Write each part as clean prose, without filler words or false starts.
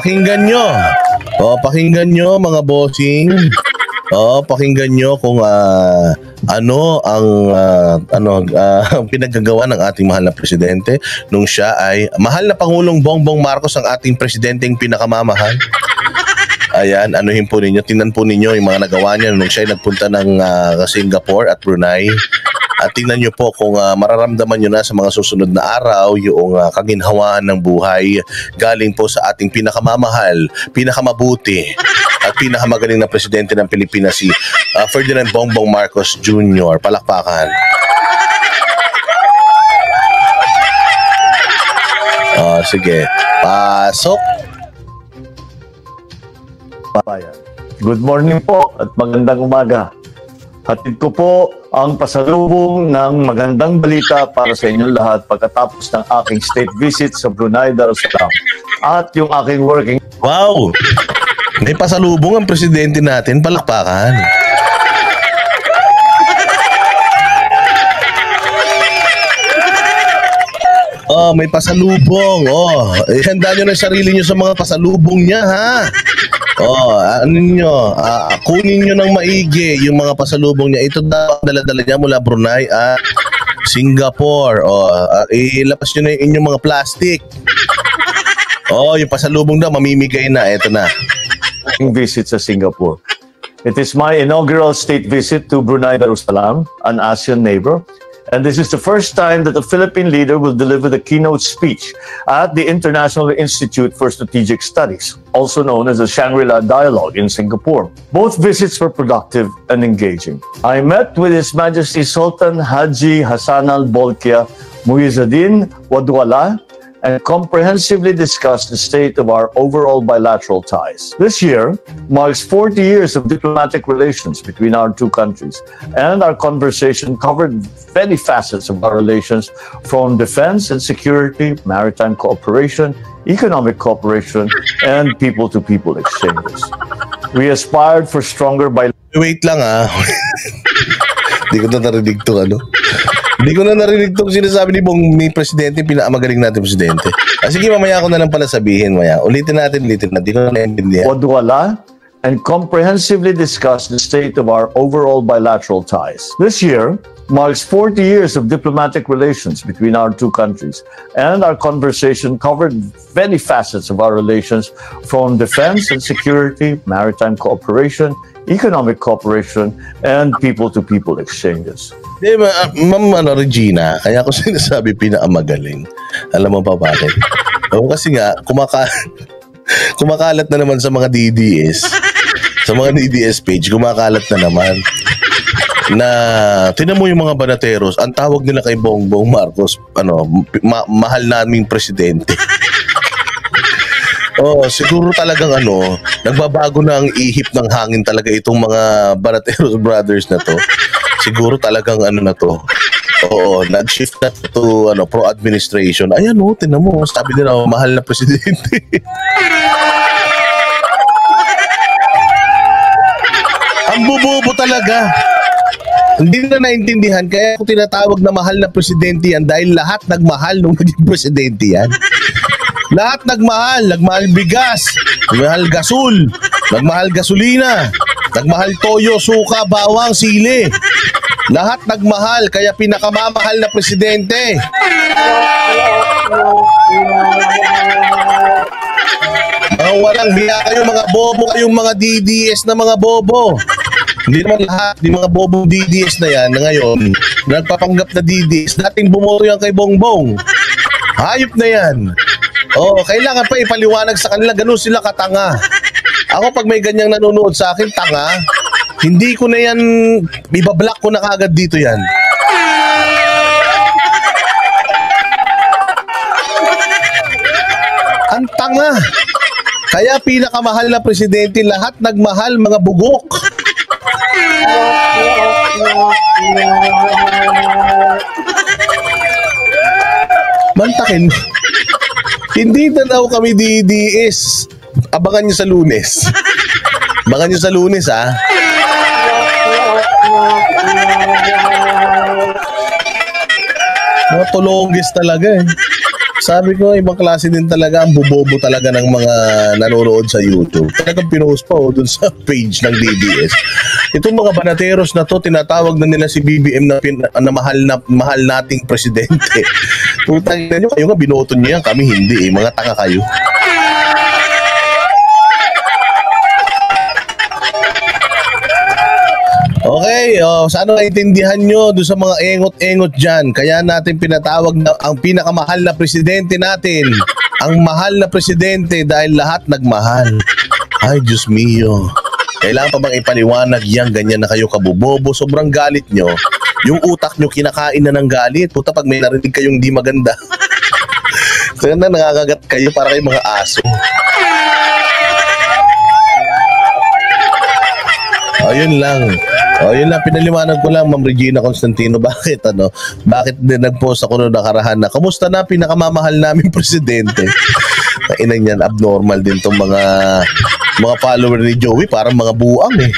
Pakinggan nyo. Pakinggan nyo mga bossing. Pakinggan nyo kung ano ang pinagagawa ng ating mahal na presidente nung siya ay mahal na Pangulong Bongbong Marcos, ang ating presidenteng pinakamamahal. Ayan, anuhin po ninyo, tingnan po ninyo yung mga nagawa niya nung siya ay nagpunta ng Singapore at Brunei. At tingnan nyo po kung mararamdaman nyo na sa mga susunod na araw yung kaginhawaan ng buhay galing po sa ating pinakamamahal, pinakamabuti at pinakamagaling na presidente ng Pilipinas, si Ferdinand Bongbong Marcos Jr. Palakpakan. Sige, pasok. Good morning po at magandang umaga. Hatid ko po ang pasalubong ng magandang balita para sa inyong lahat pagkatapos ng aking state visit sa Brunei Darussalam at yung aking working... Wow! May pasalubong ang presidente natin, palakpakan. May pasalubong. Ihanda nyo na sarili nyo sa mga pasalubong niya, ha? Kunin nyo ng maigi yung mga pasalubong niya. Ito dapat dala-dala niya mula Brunei at Singapore. Ilabas nyo na yung inyong mga plastic. Yung pasalubong daw, mamimigay na. Ito na. Visit sa Singapore. It is my inaugural state visit to Brunei Darussalam, an ASEAN neighbor. And this is the first time that a Philippine leader will deliver the keynote speech at the International Institute for Strategic Studies, also known as the Shangri-La Dialogue in Singapore. Both visits were productive and engaging. I met with His Majesty Sultan Haji Hassan al-Bolkiah Muizzuddin Wadwala and comprehensively discussed the state of our overall bilateral ties. This year marks 40 years of diplomatic relations between our two countries, and our conversation covered many facets of our relations, from defense and security, maritime cooperation, economic cooperation, and people-to-people exchanges. We aspired for stronger Wait lang Hindi ko na narinig to Hindi ko na narinig itong sinasabi ni Presidente, pinakamagaling natin Presidente. Sige, mamaya ko na lang pala sabihin. Ulitin natin. Hindi ko na naintindihan. Wadwala and comprehensively discuss the state of our overall bilateral ties. This year marks 40 years of diplomatic relations between our two countries, and our conversation covered many facets of our relations, from defense and security, maritime cooperation, economic cooperation, and people-to-people exchanges. Ma'am Regina, kaya ko sinasabi pinakamagaling. Alam mo pa bakit? Kasi nga, kumakalat na naman sa mga DDS. Sa mga DDS page, kumakalat na naman. Tinan mo yung mga banateros, ang tawag nila kay Bongbong Marcos, mahal naming presidente. Siguro talagang nagbabago na ang ihip ng hangin talaga itong mga Banateros brothers na to. Siguro talagang na to. Nag-shift na to pro-administration. Ayan tinan mo, sabi nila mahal na presidente. Ang bubobo talaga. Hindi na naintindihan, kaya ako tinatawag na mahal na presidente yan dahil lahat nagmahal nung naging presidente yan. Lahat nagmahal bigas, nagmahal gasol, nagmahal gasolina, nagmahal toyo, suka, bawang, sili. Lahat nagmahal, kaya pinakamamahal na presidente. Mga walang hiya kayo, mga bobo kayong mga DDS na mga bobo. Hindi naman lahat, di mga bobong DDS na yan na ngayon, nagpapanggap na DDS, dating bumoto yan kay Bongbong. Hayop na yan. Kailangan pa ipaliwanag sa kanila, ganun sila katanga. Ako pag may ganyang nanonood sa akin, tanga, hindi ko na yan, ibablock ko na kagad dito yan. Ang tanga. Kaya pinakamahal na presidente, lahat nagmahal, mga bugok. Mantakin. Hindi na daw kami DDS. Abangan nyo sa Lunes. Abangan nyo sa Lunes, Mga tulonggis talaga Sabi ko, ibang klase din talaga, ang bobobo talaga ng mga nanonood sa YouTube. Talagang pinost pa dun sa page ng DDS. Itong mga banateros na to, tinatawag na nila si BBM na mahal nating presidente. Putang ina nyo, kayo nga binoto niyo yan, kami hindi mga tanga kayo. Okay, sana maintindihan nyo doon sa mga engot-engot dyan. Kaya natin pinatawag na ang pinakamahal na presidente natin. Ang mahal na presidente dahil lahat nagmahal. Ay, Diyos mio. Kailangan pa bang ipaliwanag yan, ganyan na kayo kabubobo? Sobrang galit nyo. Yung utak nyo kinakain na ng galit. Puta, pag may narinig kayong di maganda. Kaya na nakakagat kayo para kayong mga aso. Ayun lang. Yun lang, pinaliwanag ko lang, Ma'am Regina Constantino, bakit din nag-post ako noong nakarahan na, kamusta na pinakamamahal namin presidente? Kainan yan, abnormal din tong mga follower ni Joey, parang mga buang eh.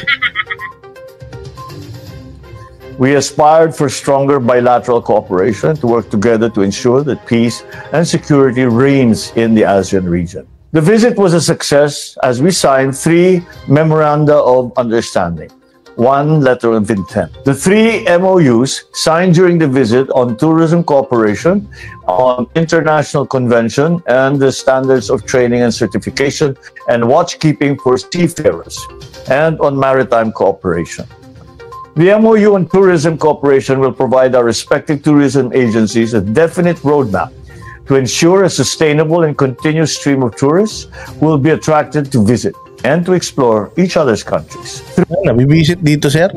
We aspired for stronger bilateral cooperation to work together to ensure that peace and security reigns in the ASEAN region. The visit was a success as we signed 3 memoranda of understanding. 1 letter of intent. The 3 MOUs signed during the visit on tourism cooperation, on international convention and the standards of training and certification and watchkeeping for seafarers, and on maritime cooperation. The MOU on tourism cooperation will provide our respective tourism agencies a definite roadmap to ensure a sustainable and continuous stream of tourists who will be attracted to visit and to explore each other's countries. Nabibisit dito, sir?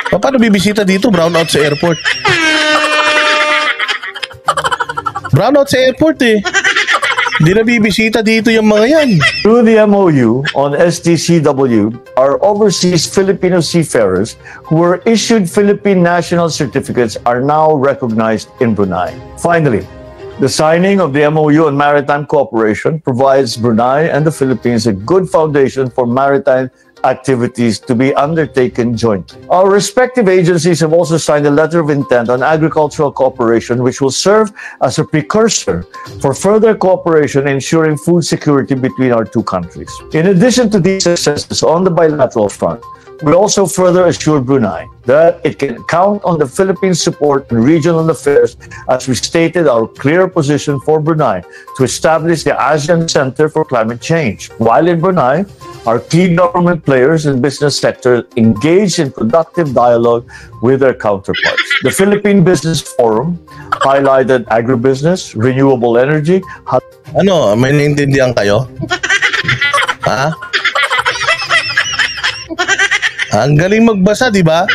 Paano bibisita dito? Brownout sa airport. Brownout sa airport eh. Hindi na bibisita dito yung mga yan. Through the MOU on STCW, our overseas Filipino seafarers who were issued Philippine national certificates are now recognized in Brunei. Finally, the signing of the MOU on maritime cooperation provides Brunei and the Philippines a good foundation for maritime activities to be undertaken jointly. Our respective agencies have also signed a letter of intent on agricultural cooperation, which will serve as a precursor for further cooperation ensuring food security between our two countries. In addition to these successes on the bilateral front, we also further assured Brunei that it can count on the Philippines' support in regional affairs as we stated our clear position for Brunei to establish the ASEAN Center for Climate Change. While in Brunei, our key government players and business sector engaged in productive dialogue with their counterparts. The Philippine Business Forum highlighted agribusiness, renewable energy. May naintindihan kayo? Ha? Ang galing magbasa, di ba?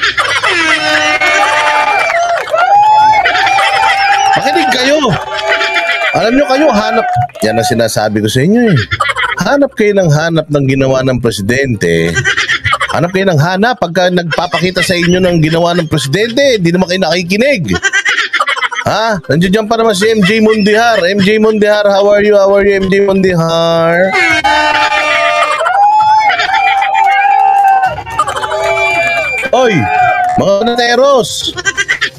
Makinig kayo. Alam nyo kayo, hanap. Yan ang sinasabi ko sa inyo eh. Hanap kayo ng ginawa ng presidente. Hanap kayo ng hanap. Pagka nagpapakita sa inyo ng ginawa ng presidente, hindi naman kayo nakikinig. Ha? Nandiyan pa naman si MJ Mondihar. MJ Mondihar, how are you? How are you, MJ Mondihar? Oy, mga nateros,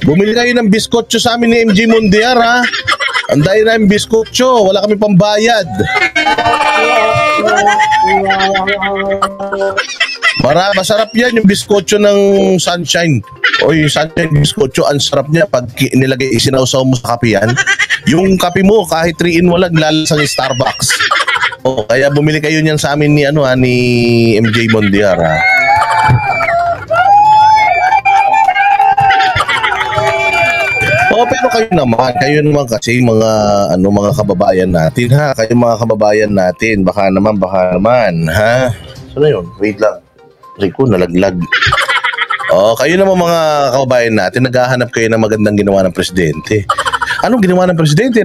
bumili kayo ng biskotso sa amin ni MJ Mondihar, ha? Andayin namin biskotso, wala kami pambayad. Masarap yan yung biskotso ng Sunshine. Oy, Sunshine biskotso, ang sarap niya pag nilagay, isinausaw mo sa kape yan. Yung kape mo, kahit 3-in-1 lang, lalasang Starbucks. Kaya bumili kayo niyan sa amin ni MJ Mondihar, ha? Pero kayo naman kasi mga kababayan natin, ha? Kayo mga kababayan natin, baka naman, ha? Ano yun? Wait lang. Rico, nalaglag. Kayo naman mga kababayan natin, naghahanap kayo ng magandang ginawa ng presidente. Anong ginawa ng presidente?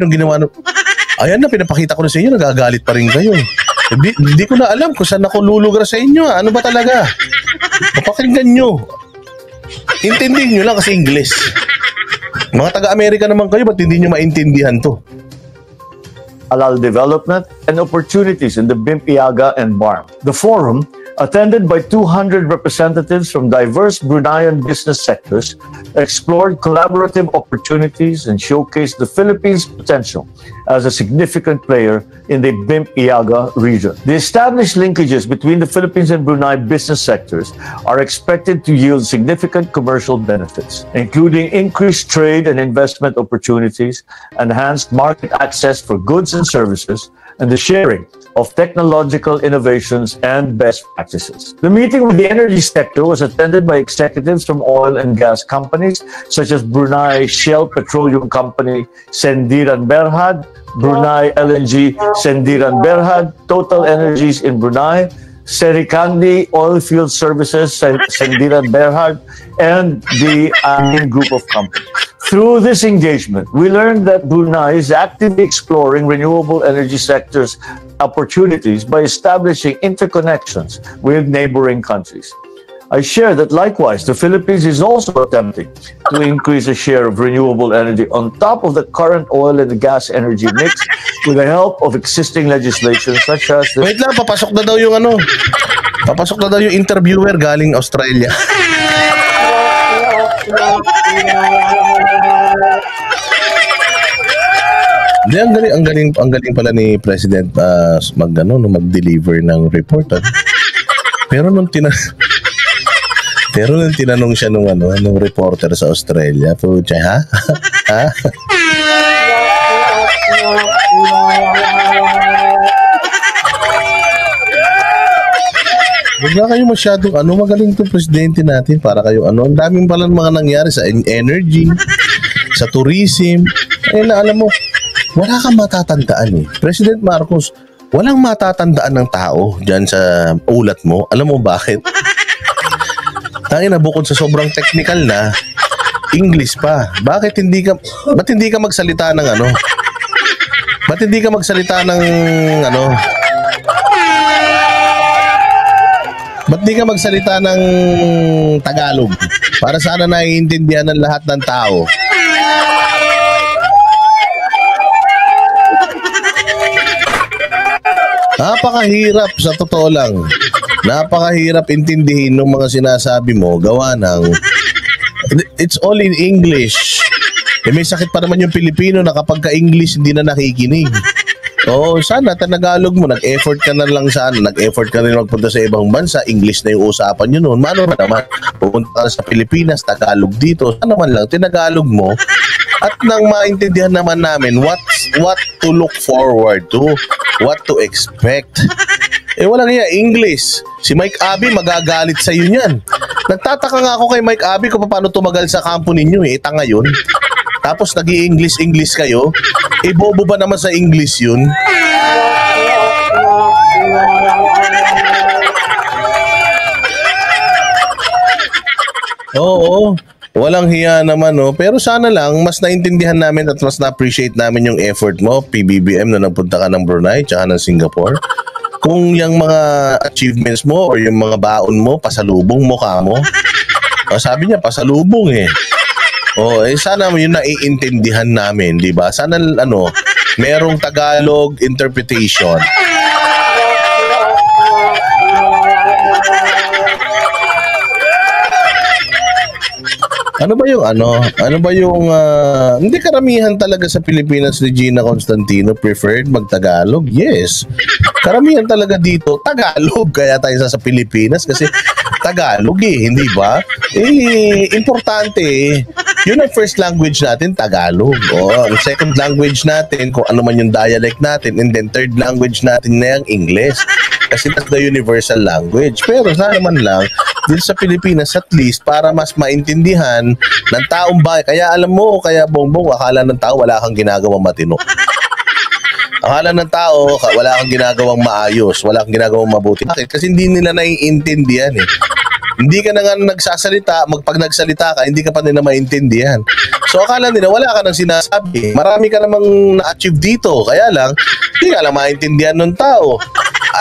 Ayan na, pinapakita ko na sa inyo, nagagalit pa rin kayo. Hindi ko na alam kung saan ako lulugar sa inyo. Ano ba talaga? Papakinggan nyo. Intindihin nyo lang kasi English. Mga taga-Amerika naman kayo, ba't hindi nyo maintindihan to? Halal development and opportunities in the BIMP-IAGA and BARM. The forum attended by 200 representatives from diverse Bruneian business sectors, explored collaborative opportunities and showcased the Philippines' potential as a significant player in the BIMP-Iaga region. The established linkages between the Philippines and Brunei business sectors are expected to yield significant commercial benefits, including increased trade and investment opportunities, enhanced market access for goods and services, and the sharing of technological innovations and best practices. The meeting with the energy sector was attended by executives from oil and gas companies such as Brunei Shell Petroleum Company, Sendiran Berhad, Brunei LNG, Sendiran Berhad, Total Energies in Brunei, Serikandi Oilfield Services, Sendiran Berhad, and the Amin Group of Companies. Through this engagement, we learned that Brunei is actively exploring renewable energy sectors opportunities by establishing interconnections with neighboring countries. I share that likewise, the Philippines is also attempting to increase the share of renewable energy on top of the current oil and gas energy mix with the help of existing legislation such as the... Wait lang, papasok na daw yung ano. Papasok na daw yung interviewer galing Australia. Hindi, ang galing pala ni President mag-deliver ng report. Pero nung tinanong siya nung reporter sa Australia, pucha, ha? Ha? Huwag na kayo masyadong magaling itong presidente natin para kayo ang daming palang mga nangyari sa energy, sa tourism. Alam mo, wala kang matatandaan eh. President Marcos, walang matatandaan ng tao dyan sa ulat mo. Alam mo bakit? Tangina, bukod sa sobrang technical na, English pa. Ba't hindi ka magsalita ng Ba't hindi ka magsalita ng Ba't di ka magsalita ng Tagalog? Para sana naiintindihan ng lahat ng tao. Napakahirap sa totoo lang. Napakahirap intindihin ng mga sinasabi mo gawa ng it's all in English. May sakit pa naman yung Pilipino na kapag ka-English hindi na nakikinig. Sana Tagalog mo, nag-effort ka na lang sana, nag-effort ka rin magpunta sa ibang bansa, English na yung usapan nyo noon. Mano naman, pupunta ka sa Pilipinas, Tagalog dito, sana naman lang, tinagalog mo. At nang maintindihan naman namin what to look forward to, what to expect. Walang iya, English. Si Mike Abby magagalit sa iyo niyan. Nagtataka nga ako kay Mike Abby kung paano tumagal sa kampo ninyo tanga yun. Tapos nag-i-English kayo, bobo ba naman sa English yun? Oo, walang hiya naman pero sana lang mas naintindihan namin at mas na-appreciate namin yung effort mo, PBBM, na nagpunta ka ng Brunei tsaka ng Singapore. Kung yung mga achievements mo or yung mga baon mo, pasalubong mo ka mo. Sabi niya, pasalubong sana yun naiintindihan namin, di ba? Sana merong Tagalog interpretation. Ano ba yung hindi karamihan talaga sa Pilipinas ni Gina Constantino preferred mag-Tagalog? Yes. Karamihan talaga dito Tagalog, kaya tayo sa Pilipinas kasi Tagalog hindi ba? Importante yun ang first language natin, Tagalog. Ang second language natin, kung ano man yung dialect natin, and then third language natin na yung English. Kasi that's the universal language. Pero sana naman lang, dito sa Pilipinas at least, para mas maintindihan ng taong bayan. Kaya alam mo, kaya Bongbong, akala ng tao wala kang ginagawang matino. Akala ng tao, wala kang ginagawang maayos, wala kang ginagawang mabuti. Bakit? Kasi hindi nila naiintindihan Hindi ka na nga nagsasalita, pag nagsalita ka, hindi ka pa nila maintindihan. So akala nila, wala ka nang sinasabi. Marami ka namang na-achieve dito. Kaya lang, hindi ka lang maintindihan ng tao.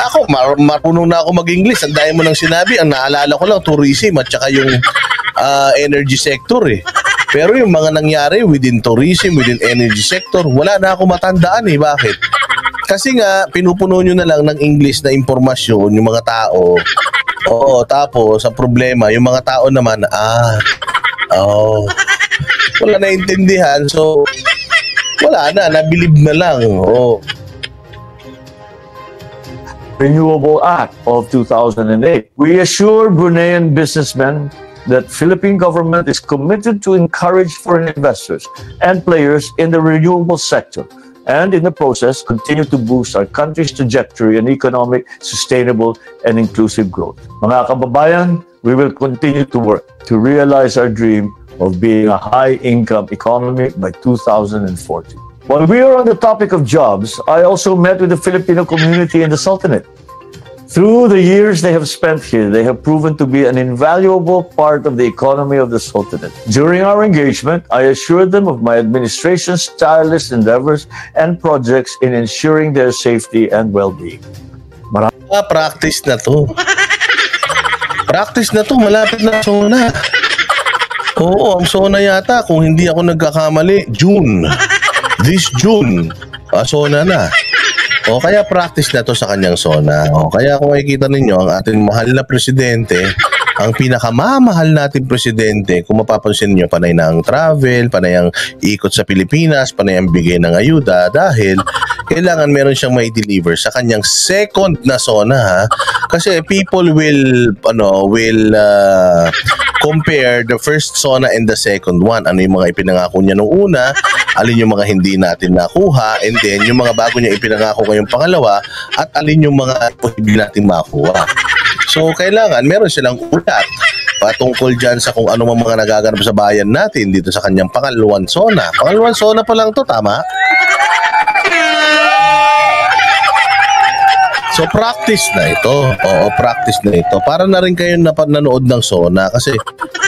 Ako, marunong na ako mag-English. Ang dahil mo nang sinabi, ang naalala ko lang, tourism at saka yung energy sector Pero yung mga nangyari within tourism, within energy sector, wala na ako matandaan Bakit? Kasi nga, pinupuno nyo na lang ng English na impormasyon yung mga tao Oo, tapos ang problema, yung mga tao naman, wala naintindihan, so wala na, nabilib na lang. Oo. Renewable Act of 2008. We assure Bruneian businessmen that Philippine government is committed to encourage foreign investors and players in the renewable sector, and in the process continue to boost our country's trajectory and economic, sustainable, and inclusive growth. Mga kababayan, we will continue to work to realize our dream of being a high-income economy by 2040. While we are on the topic of jobs, I also met with the Filipino community in the Sultanate. Through the years they have spent here, they have proven to be an invaluable part of the economy of the Sultanate. During our engagement, I assured them of my administration's tireless endeavors and projects in ensuring their safety and well-being. Practice na to. Practice na to, malapit na SONA. Oo, ang SONA yata, kung hindi ako nagkakamali, June. This June, SONA na. O kaya practice na to sa kanyang SONA. O kaya kung makikita ninyo, ang ating mahal na presidente, ang pinakamamahal nating presidente, kung mapapansin niyo, panay na ang travel, panay ang ikot sa Pilipinas, panay ang bigay ng ayuda, dahil kailangan meron siyang may deliver sa kanyang second na SONA, ha? Kasi people will compare the first SONA and the second one. Ano yung mga ipinangako niya nung una, alin yung mga hindi natin nakuha, and then yung mga bago niya ipinangako ngayong pangalawa, at alin yung mga posible natin makuha. So, kailangan meron silang ulat patungkol dyan sa kung ano mga nagaganap sa bayan natin dito sa kanyang pangalawang SONA. Pangalawang SONA pa lang to, tama? So, practice na ito. Oo, practice na ito. Para na rin kayo nanood ng SONA. Kasi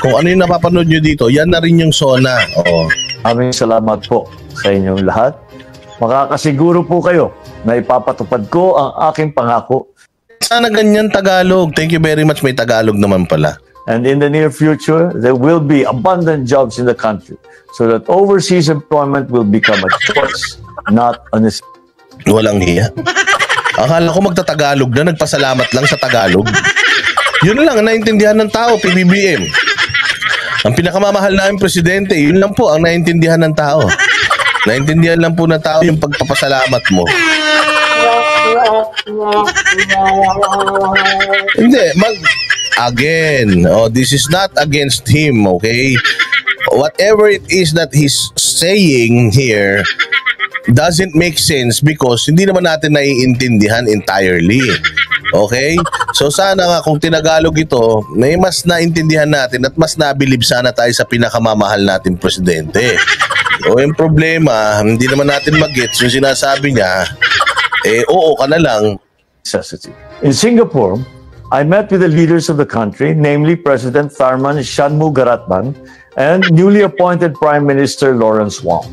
kung ano yung napapanood nyo dito, yan na rin yung SONA. Oo. Aming salamat po sa inyong lahat. Makakasiguro po kayo na ipapatupad ko ang aking pangako. Sana ganyan Tagalog. Thank you very much. May Tagalog naman pala. And in the near future, there will be abundant jobs in the country so that overseas employment will become a choice, not a necessity. Walang hiya. Akala ko magtatagalog na, nagpasalamat lang sa Tagalog. Yun lang, naintindihan ng tao, PBBM. Ang pinakamamahal namin presidente, yun lang po ang naintindihan ng tao. Naintindihan lang po ng tao yung pagpapasalamat mo. Hindi, again, this is not against him, okay? Whatever it is that he's saying here doesn't make sense because hindi naman natin naiintindihan entirely. Okay? So sana nga kung tinagalog ito, may mas naintindihan natin at mas nabilib sana tayo sa pinakamamahal nating presidente. O yung problema, hindi naman natin mag-gets yung sinasabi niya, oo ka na lang. In Singapore, I met with the leaders of the country, namely President Tharman Shanmugaratnam and newly appointed Prime Minister Lawrence Wong.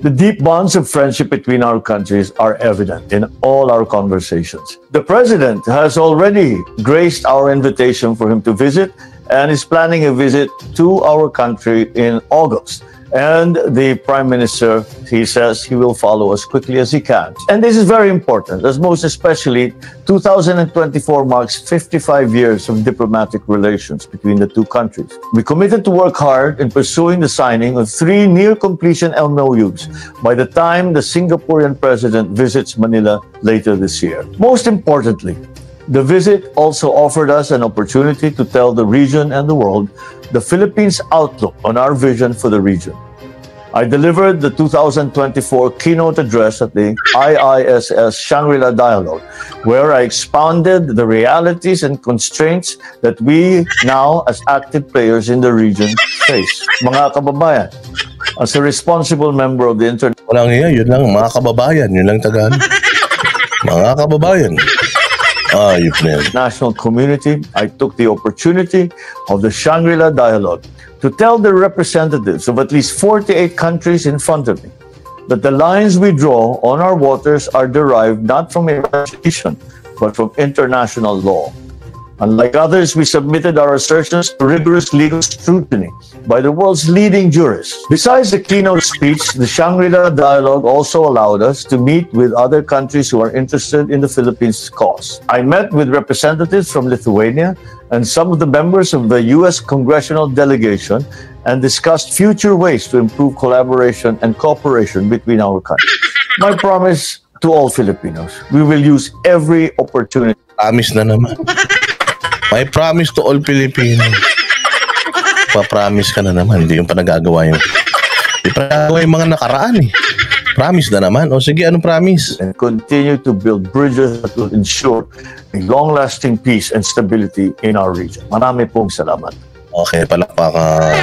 The deep bonds of friendship between our countries are evident in all our conversations. The President has already graced our invitation for him to visit and is planning a visit to our country in August. And the Prime Minister, he says he will follow as quickly as he can. And this is very important, as most especially 2024 marks 55 years of diplomatic relations between the two countries. We committed to work hard in pursuing the signing of 3 near-completion MOUs by the time the Singaporean President visits Manila later this year. Most importantly, the visit also offered us an opportunity to tell the region and the world the Philippines' outlook on our vision for the region. I delivered the 2024 keynote address at the IISS Shangri-La Dialogue, where I expounded the realities and constraints that we now, as active players in the region, face. Mga kababayan, as a responsible member of the Walang iya, yun lang, mga kababayan, yun lang Tagalog. Mga kababayan. National community, I took the opportunity of the Shangri-La Dialogue to tell the representatives of at least 48 countries in front of me that the lines we draw on our waters are derived not from imagination, but from international law. Unlike others, we submitted our assertions to rigorous legal scrutiny by the world's leading jurists. Besides the keynote speech, the Shangri-La Dialogue also allowed us to meet with other countries who are interested in the Philippines' cause. I met with representatives from Lithuania and some of the members of the U.S. congressional delegation and discussed future ways to improve collaboration and cooperation between our countries. My promise to all Filipinos, we will use every opportunity. Promise na naman. May promise to all Filipinos. Pa-promise ka na naman, hindi yung panagagawa yung... Hindi pa nagagawa yung mga nakaraan eh. Promise na naman. O sige, anong promise? And continue to build bridges that will ensure a long-lasting peace and stability in our region. Marami pong salamat. Okay, palakpakan.